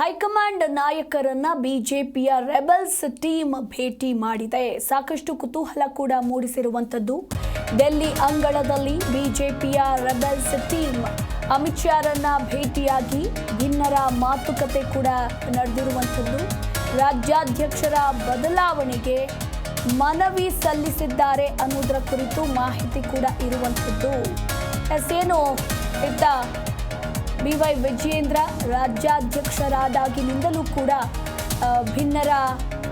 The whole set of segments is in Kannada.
ಹೈಕಮಾಂಡ್ ನಾಯಕರನ್ನ ಬಿಜೆಪಿಯ ರೆಬೆಲ್ಸ್ ಟೀಮ್ ಭೇಟಿ ಮಾಡಿದೆ. ಸಾಕಷ್ಟು ಕುತೂಹಲ ಕೂಡ ಮೂಡಿಸಿರುವಂತದ್ದು. ಡೆಲ್ಲಿ ಅಂಗಳದಲ್ಲಿ ಬಿಜೆಪಿಯ ರೆಬೆಲ್ಸ್ ಟೀಮ್ ಅಮಿತ್ ಶಾರನ್ನ ಭೇಟಿಯಾಗಿ ಭಿನ್ನರ ಮಾತುಕತೆ ಕೂಡ ನಡೆದಿರುವಂತದ್ದು. ರಾಜ್ಯಾಧ್ಯಕ್ಷರ ಬದಲಾವಣೆಗೆ ಮನವಿ ಸಲ್ಲಿಸಿದ್ದಾರೆ ಅನ್ನೋದರ ಕುರಿತು ಮಾಹಿತಿ ಕೂಡ ಇರುವಂತದ್ದು. ಏನು ಇತ್ತ BY ವಿಜಯೇಂದ್ರ ರಾಜ್ಯಾಧ್ಯಕ್ಷರಾದಾಗಿನಿಂದಲೂ ಕೂಡ ಭಿನ್ನರ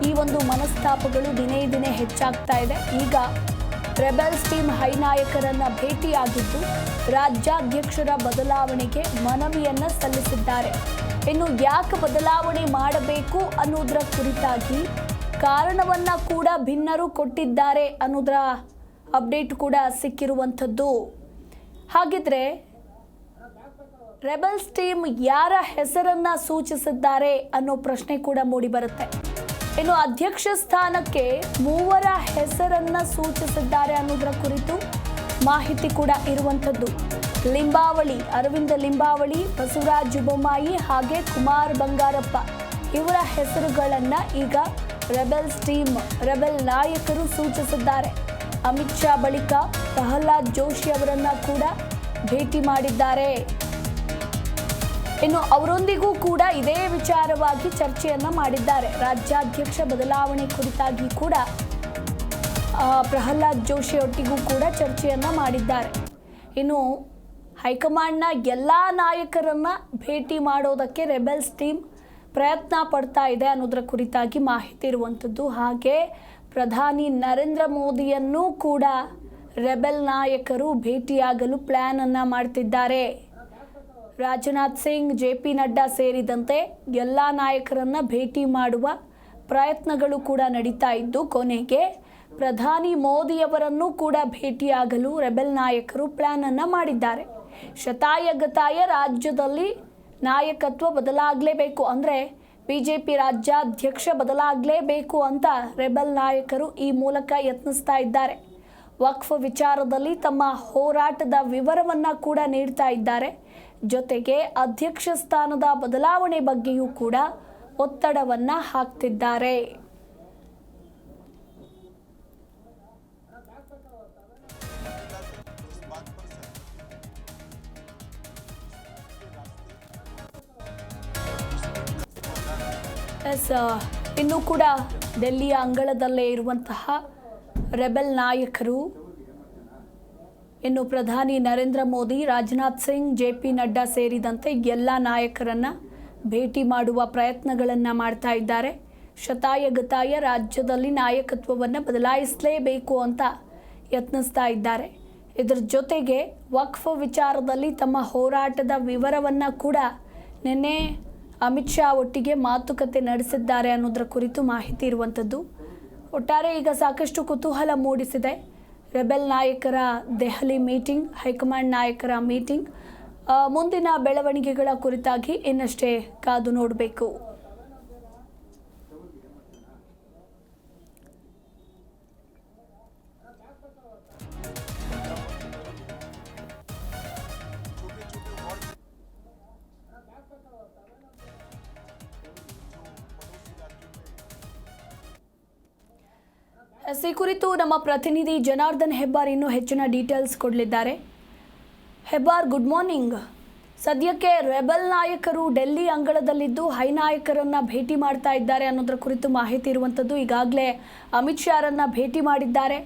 ಈ ಒಂದು ಮನಸ್ತಾಪಗಳು ದಿನೇ ದಿನೇ ಹೆಚ್ಚಾಗ್ತಾ ಇದೆ. ಈಗ ರೆಬೆಲ್ಸ್ ಟೀಮ್ ಹೈನಾಯಕರನ್ನ ಭೇಟಿಯಾಗಿದ್ದು ರಾಜ್ಯಾಧ್ಯಕ್ಷರ ಬದಲಾವಣೆಗೆ ಮನವಿಯನ್ನ ಸಲ್ಲಿಸಿದ್ದಾರೆ. ಇನ್ನು ಯಾಕೆ ಬದಲಾವಣೆ ಮಾಡಬೇಕು ಅನ್ನೋದರ ಕುರಿತಾಗಿ ಕಾರಣವನ್ನ ಕೂಡ ಭಿನ್ನರು ಕೊಟ್ಟಿದ್ದಾರೆ ಅನ್ನೋದರ ಅಪ್ಡೇಟ್ ಕೂಡ ಸಿಕ್ಕಿರುವಂಥದ್ದು. ಹಾಗಿದ್ರೆ ರೆಬೆಲ್ಸ್ ಟೀಮ್ ಯಾರ ಹೆಸರನ್ನ ಸೂಚಿಸಿದ್ದಾರೆ ಅನ್ನೋ ಪ್ರಶ್ನೆ ಕೂಡ ಮೂಡಿ ಬರುತ್ತೆ. ಇನ್ನು ಅಧ್ಯಕ್ಷ ಸ್ಥಾನಕ್ಕೆ 3 ಹೆಸರನ್ನ ಸೂಚಿಸಿದ್ದಾರೆ ಅನ್ನೋದರ ಕುರಿತು ಮಾಹಿತಿ ಕೂಡ ಇರುವಂಥದ್ದು. ಲಿಂಬಾವಳಿ, ಅರವಿಂದ ಲಿಂಬಾವಳಿ, ಬಸವರಾಜ ಬೊಮ್ಮಾಯಿ ಹಾಗೆ ಕುಮಾರ್ ಬಂಗಾರಪ್ಪ ಇವರ ಹೆಸರುಗಳನ್ನ ಈಗ ರೆಬೆಲ್ಸ್ ಟೀಮ್ ರೆಬೆಲ್ ನಾಯಕರು ಸೂಚಿಸಿದ್ದಾರೆ. ಅಮಿತ್ ಶಾ ಬಳಿಕ ಪ್ರಹ್ಲಾದ್ ಜೋಶಿ ಅವರನ್ನ ಕೂಡ ಭೇಟಿ ಮಾಡಿದ್ದಾರೆ. ಇನ್ನು ಅವರೊಂದಿಗೂ ಕೂಡ ಇದೇ ವಿಚಾರವಾಗಿ ಚರ್ಚೆಯನ್ನ ಮಾಡಿದ್ದಾರೆ. ರಾಜ್ಯಾಧ್ಯಕ್ಷ ಬದಲಾವಣೆ ಕುರಿತಾಗಿ ಕೂಡ ಪ್ರಹ್ಲಾದ್ ಜೋಶಿ ಒಟ್ಟಿಗೂ ಕೂಡ ಚರ್ಚೆಯನ್ನ ಮಾಡಿದ್ದಾರೆ. ಇನ್ನು ಹೈಕಮಾಂಡ್ನ ಎಲ್ಲ ನಾಯಕರನ್ನ ಭೇಟಿ ಮಾಡೋದಕ್ಕೆ ರೆಬೆಲ್ಸ್ ಟೀಮ್ ಪ್ರಯತ್ನ ಪಡ್ತಾ ಇದೆ ಅನ್ನೋದರ ಕುರಿತಾಗಿ ಮಾಹಿತಿ ಇರುವಂಥದ್ದು. ಹಾಗೆ ಪ್ರಧಾನಿ ನರೇಂದ್ರ ಮೋದಿಯನ್ನು ಕೂಡ ರೆಬೆಲ್ ನಾಯಕರು ಭೇಟಿಯಾಗಲು ಪ್ಲಾನ್ ಅನ್ನ ಮಾಡ್ತಿದ್ದಾರೆ. ರಾಜನಾಥ್ ಸಿಂಗ್, JP ನಡ್ಡಾ ಸೇರಿದಂತೆ ಎಲ್ಲ ನಾಯಕರನ್ನ ಭೇಟಿ ಮಾಡುವ ಪ್ರಯತ್ನಗಳು ಕೂಡ ನಡೀತಾ ಇದ್ದು ಕೊನೆಗೆ ಪ್ರಧಾನಿ ಮೋದಿಯವರನ್ನು ಕೂಡ ಭೇಟಿಯಾಗಲು ರೆಬೆಲ್ ನಾಯಕರು ಪ್ಲಾನ್ ಅನ್ನ ಮಾಡಿದ್ದಾರೆ. ಶತಾಯಗತಾಯ ರಾಜ್ಯದಲ್ಲಿ ನಾಯಕತ್ವ ಬದಲಾಗಲೇಬೇಕು, ಅಂದರೆ BJP ರಾಜ್ಯಾಧ್ಯಕ್ಷ ಬದಲಾಗಲೇಬೇಕು ಅಂತ ರೆಬೆಲ್ ನಾಯಕರು ಈ ಮೂಲಕ ಯತ್ನಿಸ್ತಾ ಇದ್ದಾರೆ. ವಕ್ಫ್ ವಿಚಾರದಲ್ಲಿ ತಮ್ಮ ಹೋರಾಟದ ವಿವರವನ್ನ ಕೂಡ ನೀಡ್ತಾ ಇದ್ದಾರೆ. ಜೊತೆಗೆ ಅಧ್ಯಕ್ಷ ಸ್ಥಾನದ ಬದಲಾವಣೆ ಬಗ್ಗೆಯೂ ಕೂಡ ಒತ್ತಡವನ್ನ ಹಾಕ್ತಿದ್ದಾರೆ. ಇನ್ನು ಕೂಡ ಡೆಲ್ಲಿಯ ಅಂಗಳದಲ್ಲೇ ಇರುವಂತಹ ರೆಬೆಲ್ ನಾಯಕರು ಇನ್ನು ಪ್ರಧಾನಿ ನರೇಂದ್ರ ಮೋದಿ, ರಾಜನಾಥ್ ಸಿಂಗ್, JP ನಡ್ಡಾ ಸೇರಿದಂತೆ ಎಲ್ಲ ನಾಯಕರನ್ನ ಭೇಟಿ ಮಾಡುವ ಪ್ರಯತ್ನಗಳನ್ನು ಮಾಡ್ತಾ ಇದ್ದಾರೆ. ಶತಾಯಗತಾಯ ರಾಜ್ಯದಲ್ಲಿ ನಾಯಕತ್ವವನ್ನು ಬದಲಾಯಿಸಲೇಬೇಕು ಅಂತ ಯತ್ನಿಸ್ತಾ ಇದ್ದಾರೆ. ಇದರ ಜೊತೆಗೆ ವಕ್ಫ್ ವಿಚಾರದಲ್ಲಿ ತಮ್ಮ ಹೋರಾಟದ ವಿವರವನ್ನು ಕೂಡ ನಿನ್ನೆ ಅಮಿತ್ ಶಾ ಒಟ್ಟಿಗೆ ಮಾತುಕತೆ ನಡೆಸಿದ್ದಾರೆ ಅನ್ನೋದರ ಕುರಿತು ಮಾಹಿತಿ ಇರುವಂಥದ್ದು. ಒಟ್ಟಾರೆ ಈಗ ಸಾಕಷ್ಟು ಕುತೂಹಲ ಮೂಡಿಸಿದೆ ರೆಬೆಲ್ ನಾಯಕರ ದೆಹಲಿ ಮೀಟಿಂಗ್, ಹೈಕಮಾಂಡ್ ನಾಯಕರ ಮೀಟಿಂಗ್. ಮುಂದಿನ ಬೆಳವಣಿಗೆಗಳ ಕುರಿತಾಗಿ ಇನ್ನಷ್ಟೇ ಕಾದು ನೋಡಬೇಕು. ಈ ಕುರಿತು ನಮ್ಮ ಪ್ರತಿನಿಧಿ ಜನಾರ್ದನ್ ಹೆಬ್ಬಾರ್ ಇನ್ನೂ ಹೆಚ್ಚಿನ ಡೀಟೇಲ್ಸ್ ಕೊಡಲಿದ್ದಾರೆ. Hebbar, good morning. ಸದ್ಯಕ್ಕೆ ರೆಬೆಲ್ ನಾಯಕರು ಡೆಲ್ಲಿ ಅಂಗಳದಲ್ಲಿದ್ದು ಹೈನಾಯಕರನ್ನ ಭೇಟಿ ಮಾಡ್ತಾ ಇದ್ದಾರೆ ಅನ್ನೋದರ ಕುರಿತು ಮಾಹಿತಿ ಇರುವಂಥದ್ದು. ಈಗಾಗಲೇ ಅಮಿತ್ ಶಾರನ್ನ ಭೇಟಿ ಮಾಡಿದ್ದಾರೆ.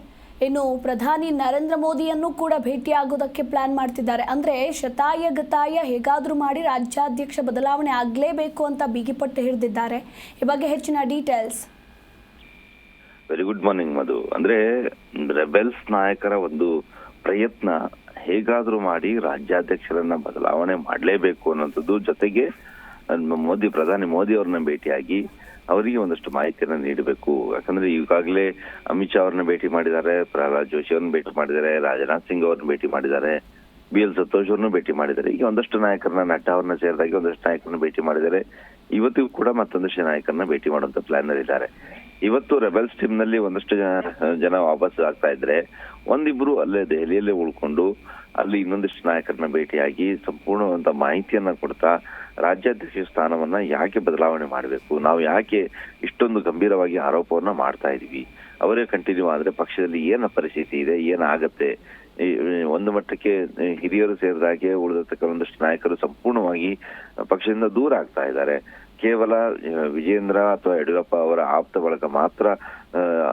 ಇನ್ನು ಪ್ರಧಾನಿ ನರೇಂದ್ರ ಮೋದಿಯನ್ನು ಕೂಡ ಭೇಟಿಯಾಗೋದಕ್ಕೆ ಪ್ಲಾನ್ ಮಾಡ್ತಿದ್ದಾರೆ. ಅಂದರೆ ಶತಾಯಗತಾಯ ಹೇಗಾದರೂ ಮಾಡಿ ರಾಜ್ಯಾಧ್ಯಕ್ಷ ಬದಲಾವಣೆ ಆಗಲೇಬೇಕು ಅಂತ ಬಿಗಿಪಟ್ಟು ಹಿಡಿದಿದ್ದಾರೆ. ಈ ಬಗ್ಗೆ ಹೆಚ್ಚಿನ ಡೀಟೇಲ್ಸ್. ವೆರಿ ಗುಡ್ ಮಾರ್ನಿಂಗ್ ಮಧು. ಅಂದ್ರೆ ರೆಬೆಲ್ಸ್ ನಾಯಕರ ಒಂದು ಪ್ರಯತ್ನ ಹೇಗಾದ್ರೂ ಮಾಡಿ ರಾಜ್ಯಾಧ್ಯಕ್ಷರನ್ನ ಬದಲಾವಣೆ ಮಾಡಲೇಬೇಕು ಅನ್ನೋಂಥದ್ದು. ಜೊತೆಗೆ ಪ್ರಧಾನಿ ಮೋದಿ ಅವ್ರನ್ನ ಭೇಟಿಯಾಗಿ ಅವರಿಗೆ ಒಂದಷ್ಟು ಮಾಹಿತಿಯನ್ನ ನೀಡಬೇಕು. ಯಾಕಂದ್ರೆ ಈಗಾಗಲೇ ಅಮಿತ್ ಶಾ ಅವ್ರನ್ನ ಭೇಟಿ ಮಾಡಿದ್ದಾರೆ, ಪ್ರಹ್ಲಾದ್ ಜೋಶಿ ಅವ್ರನ್ನ ಭೇಟಿ ಮಾಡಿದ್ದಾರೆ, ರಾಜನಾಥ್ ಸಿಂಗ್ ಅವ್ರನ್ನ ಭೇಟಿ ಮಾಡಿದ್ದಾರೆ, BL ಸಂತೋಷ್ ಅವ್ರನ್ನ ಭೇಟಿ ಮಾಡಿದ್ದಾರೆ. ಈಗ ಒಂದಷ್ಟು ನಾಯಕರನ್ನ, ನಡ್ಡಾ ಅವ್ರನ್ನ ಸೇರಿದಾಗಿ ಒಂದಷ್ಟು ನಾಯಕರನ್ನ ಭೇಟಿ ಮಾಡಿದ್ದಾರೆ. ಇವತ್ತಿಗೂ ಕೂಡ ಮತ್ತೊಂದಷ್ಟು ನಾಯಕರನ್ನ ಭೇಟಿ ಮಾಡುವಂತ ಪ್ಲಾನ್ ನಲ್ಲಿದ್ದಾರೆ. ಇವತ್ತು ರೆಬೆಲ್ಸ್ ಟೀಮ್ ನಲ್ಲಿ ಒಂದಷ್ಟು ಜನ ವಾಪಸ್ ಆಗ್ತಾ ಇದ್ರೆ, ಒಂದಿಬ್ರು ಅಲ್ಲೇ ದೆಹಲಿಯಲ್ಲೇ ಉಳ್ಕೊಂಡು ಅಲ್ಲಿ ಇನ್ನೊಂದಿಷ್ಟು ನಾಯಕರನ್ನ ಭೇಟಿಯಾಗಿ ಸಂಪೂರ್ಣವಂತ ಮಾಹಿತಿಯನ್ನ ಕೊಡ್ತಾ ರಾಜ್ಯಾಧ್ಯಕ್ಷ ಸ್ಥಾನವನ್ನ ಯಾಕೆ ಬದಲಾವಣೆ ಮಾಡಬೇಕು, ನಾವು ಯಾಕೆ ಇಷ್ಟೊಂದು ಗಂಭೀರವಾಗಿ ಆರೋಪವನ್ನ ಮಾಡ್ತಾ ಇದೀವಿ, ಅವರೇ ಕಂಟಿನ್ಯೂ ಆದ್ರೆ ಪಕ್ಷದಲ್ಲಿ ಏನ ಪರಿಸ್ಥಿತಿ ಇದೆ, ಏನಾಗತ್ತೆ, ಒಂದು ಮಟ್ಟಕ್ಕೆ ಹಿರಿಯರು ಸೇರಿದಾಗೆ ಉಳಿದತಕ್ಕ ಒಂದಷ್ಟು ನಾಯಕರು ಸಂಪೂರ್ಣವಾಗಿ ಪಕ್ಷದಿಂದ ದೂರ ಆಗ್ತಾ ಇದ್ದಾರೆ. ಕೇವಲ ವಿಜೇಂದ್ರ ಅಥವಾ ಯಡಿಯೂರಪ್ಪ ಅವರ ಆಪ್ತ ಬಳಗ ಮಾತ್ರ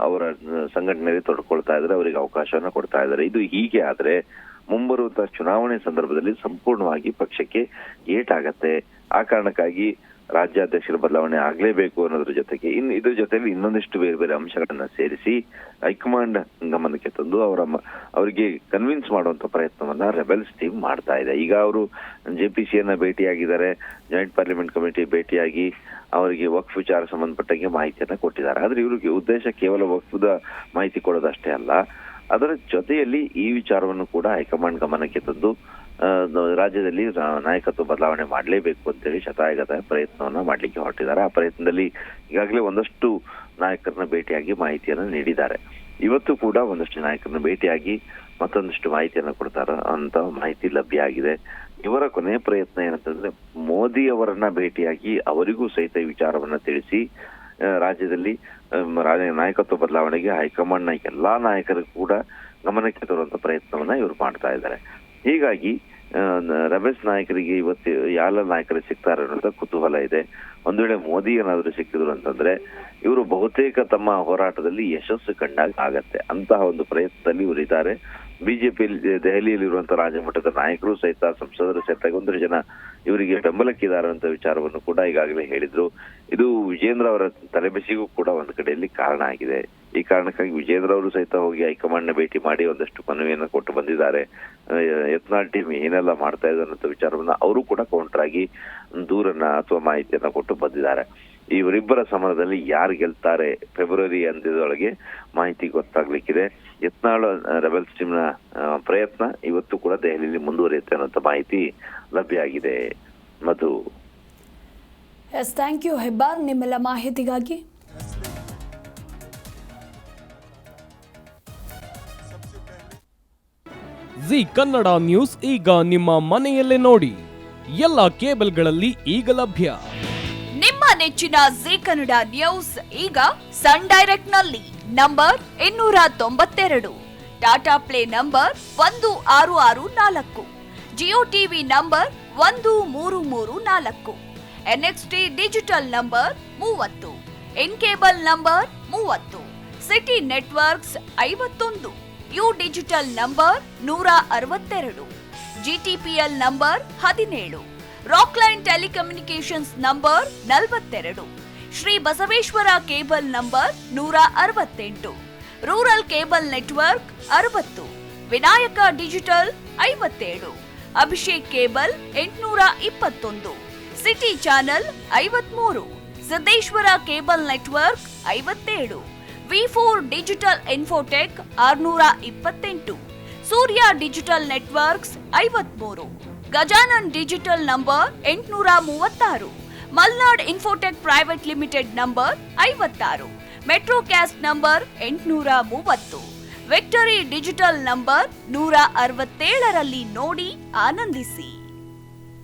ಅವರ ಸಂಘಟನೆಯಲ್ಲಿ ತೊಡ್ಕೊಳ್ತಾ ಇದ್ದಾರೆ, ಅವರಿಗೆ ಅವಕಾಶವನ್ನ ಕೊಡ್ತಾ ಇದ್ದಾರೆ. ಇದು ಹೀಗೆ ಆದ್ರೆ ಮುಂಬರುವಂತಹ ಚುನಾವಣೆ ಸಂದರ್ಭದಲ್ಲಿ ಸಂಪೂರ್ಣವಾಗಿ ಪಕ್ಷಕ್ಕೆ ಏಟಾಗತ್ತೆ. ಆ ಕಾರಣಕ್ಕಾಗಿ ರಾಜ್ಯಾಧ್ಯಕ್ಷರ ಬದಲಾವಣೆ ಆಗ್ಲೇಬೇಕು ಅನ್ನೋದ್ರ ಜೊತೆಗೆ ಇದ್ರ ಜೊತೆಲಿ ಇನ್ನೊಂದಿಷ್ಟು ಬೇರೆ ಬೇರೆ ಅಂಶಗಳನ್ನ ಸೇರಿಸಿ ಹೈಕಮಾಂಡ್ ಗಮನಕ್ಕೆ ತಂದು ಅವರಿಗೆ ಕನ್ವಿನ್ಸ್ ಮಾಡುವಂತ ಪ್ರಯತ್ನವನ್ನ ರೆಬೆಲ್ಸ್ ಟೀಮ್ ಮಾಡ್ತಾ ಇದೆ. ಈಗ ಅವರು JPCಯನ್ನ ಭೇಟಿಯಾಗಿದ್ದಾರೆ, ಜಾಯಿಂಟ್ ಪಾರ್ಲಿಮೆಂಟ್ ಕಮಿಟಿ ಭೇಟಿಯಾಗಿ ಅವರಿಗೆ ವಕ್ಫ್ ವಿಚಾರ ಸಂಬಂಧಪಟ್ಟಂಗೆ ಮಾಹಿತಿಯನ್ನ ಕೊಟ್ಟಿದ್ದಾರೆ. ಆದ್ರೆ ಇವ್ರಿಗೆ ಉದ್ದೇಶ ಕೇವಲ ವಕ್ಫದ ಮಾಹಿತಿ ಕೊಡೋದಷ್ಟೇ ಅಲ್ಲ, ಅದರ ಜೊತೆಯಲ್ಲಿ ಈ ವಿಚಾರವನ್ನು ಕೂಡ ಹೈಕಮಾಂಡ್ ಗಮನಕ್ಕೆ ತಂದು ರಾಜ್ಯದಲ್ಲಿ ನಾಯಕತ್ವ ಬದಲಾವಣೆ ಮಾಡಲೇಬೇಕು ಅಂತೇಳಿ ಶತಾಯಗತಾಯ ಪ್ರಯತ್ನವನ್ನ ಮಾಡ್ಲಿಕ್ಕೆ ಹೊರಟಿದ್ದಾರೆ. ಆ ಪ್ರಯತ್ನದಲ್ಲಿ ಈಗಾಗಲೇ ಒಂದಷ್ಟು ನಾಯಕರನ್ನ ಭೇಟಿಯಾಗಿ ಮಾಹಿತಿಯನ್ನ ನೀಡಿದ್ದಾರೆ. ಇವತ್ತು ಕೂಡ ಒಂದಷ್ಟು ನಾಯಕರನ್ನ ಭೇಟಿಯಾಗಿ ಮತ್ತೊಂದಿಷ್ಟು ಮಾಹಿತಿಯನ್ನ ಕೊಡ್ತಾರ ಅಂತ ಮಾಹಿತಿ ಲಭ್ಯ ಆಗಿದೆ. ಇವರ ಕೊನೆಯ ಪ್ರಯತ್ನ ಏನಂತಂದ್ರೆ ಮೋದಿ ಅವರನ್ನ ಭೇಟಿಯಾಗಿ ಅವರಿಗೂ ಸಹಿತ ಈ ವಿಚಾರವನ್ನ ತಿಳಿಸಿ ರಾಜ್ಯದಲ್ಲಿ ನಾಯಕತ್ವ ಬದಲಾವಣೆಗೆ ಹೈಕಮಾಂಡ್ನ ಎಲ್ಲಾ ನಾಯಕರು ಕೂಡ ಗಮನಕ್ಕೆ ತರುವಂತ ಪ್ರಯತ್ನವನ್ನ ಇವರು ಮಾಡ್ತಾ ಇದ್ದಾರೆ. ಹೀಗಾಗಿ ರೆಬೆಲ್ಸ್ ನಾಯಕರಿಗೆ ಇವತ್ತು ಯಾವ ನಾಯಕರು ಸಿಗ್ತಾರೆ ಅನ್ನೋದ ಕುತೂಹಲ ಇದೆ. ಒಂದ್ ವೇಳೆ ಮೋದಿ ಏನಾದ್ರು ಸಿಕ್ಕಿದ್ರು ಅಂತಂದ್ರೆ ಇವರು ಬಹುತೇಕ ತಮ್ಮ ಹೋರಾಟದಲ್ಲಿ ಯಶಸ್ಸು ಕಂಡಾಗ ಆಗತ್ತೆ. ಅಂತಹ ಒಂದು ಪ್ರಯತ್ನದಲ್ಲಿ ಇವರು ಇದ್ದಾರೆ. ಬಿಜೆಪಿ ದೆಹಲಿಯಲ್ಲಿರುವಂತಹ ರಾಜಮಟ್ಟದ ನಾಯಕರು ಸಹಿತ, ಸಂಸದರು ಸಹಿತ ಒಂದಷ್ಟು ಜನ ಇವರಿಗೆ ಬೆಂಬಲಕ್ಕಿದ್ದಾರೆ ಅಂತ ವಿಚಾರವನ್ನು ಕೂಡ ಈಗಾಗಲೇ ಹೇಳಿದ್ರು. ಇದು ವಿಜೇಂದ್ರ ಅವರ ತಲೆಬಿಸಿಗೂ ಕೂಡ ಒಂದು ಕಡೆಯಲ್ಲಿ ಕಾರಣ ಆಗಿದೆ. ಈ ಕಾರಣಕ್ಕಾಗಿ ವಿಜೇಂದ್ರ ಅವರು ಸಹಿತ ಹೋಗಿ ಹೈಕಮಾಂಡ್ ನ ಭೇಟಿ ಮಾಡಿ ಒಂದಷ್ಟು ಮನವಿಯನ್ನ ಕೊಟ್ಟು ಬಂದಿದ್ದಾರೆ. ಯತ್ನಾಳ್ ಟೀಮ್ ಏನೆಲ್ಲ ಮಾಡ್ತಾ ಇದೆ ಅನ್ನೋ ವಿಚಾರವನ್ನ ಅವರು ಕೂಡ ಕೌಂಟರ್ ಆಗಿ ದೂರನ್ನ ಅಥವಾ ಮಾಹಿತಿಯನ್ನ ಕೊಟ್ಟು ಬಂದಿದ್ದಾರೆ. ಇವರಿಬ್ಬರ ಸಮರದಲ್ಲಿ ಯಾರು ಗೆಲ್ತಾರೆ ಫೆಬ್ರವರಿ ಅಂತ್ಯದೊಳಗೆ ಮಾಹಿತಿ ಗೊತ್ತಾಗ್ಲಿಕ್ಕಿದೆ. ಯತ್ನಾಳ್ ರೆಬೆಲ್ಸ್ ಟೀಮ್ ನ ಪ್ರಯತ್ನ ಇವತ್ತು ಕೂಡ ದೆಹಲಿಯಲ್ಲಿ ಮುಂದುವರಿಯುತ್ತೆ ಅನ್ನೋ ಮಾಹಿತಿ ಲಭ್ಯ ಆಗಿದೆ. ಮಧು. ಎಸ್, ಥ್ಯಾಂಕ್ ಯು ಹೆಬ್ಬಾರ್ ನಿಮ್ಮೆಲ್ಲ ಮಾಹಿತಿಗಾಗಿ. ಜಿ ಕನ್ನಡ ನ್ಯೂಸ್ ಈಗ ನಿಮ್ಮ ಮನೆಯಲ್ಲೇ ನೋಡಿ. ಎಲ್ಲ ಕೇಬಲ್ಗಳಲ್ಲಿ ಈಗ ಲಭ್ಯ. ನಿಮ್ಮ ನೆಚ್ಚಿನ ಜಿ ಕನ್ನಡ ನ್ಯೂಸ್ ಈಗ ಸನ್ ಡೈರೆಕ್ಟ್ ನಲ್ಲಿ number 292, Tata play number 1664, Jio TV number 1334, NXT digital number 30, in cable number 30, city networks 51, U digital number 162, GTPL number 17, Rockline telecommunications number 42, Shri Basaveshwara cable number 168, rural cable network 60, Vinayaka digital 57, Abhishek cable 821, city channel 53, Siddeshwara cable network 57, V4 digital Infotech 628, Surya digital networks 53, Gajanan digital number 836, Malnad infotech private limited number 56, metrocast number 830, victory digital number 167ರಲ್ಲಿ ನೋಡಿ ಆನಂದಿಸಿ.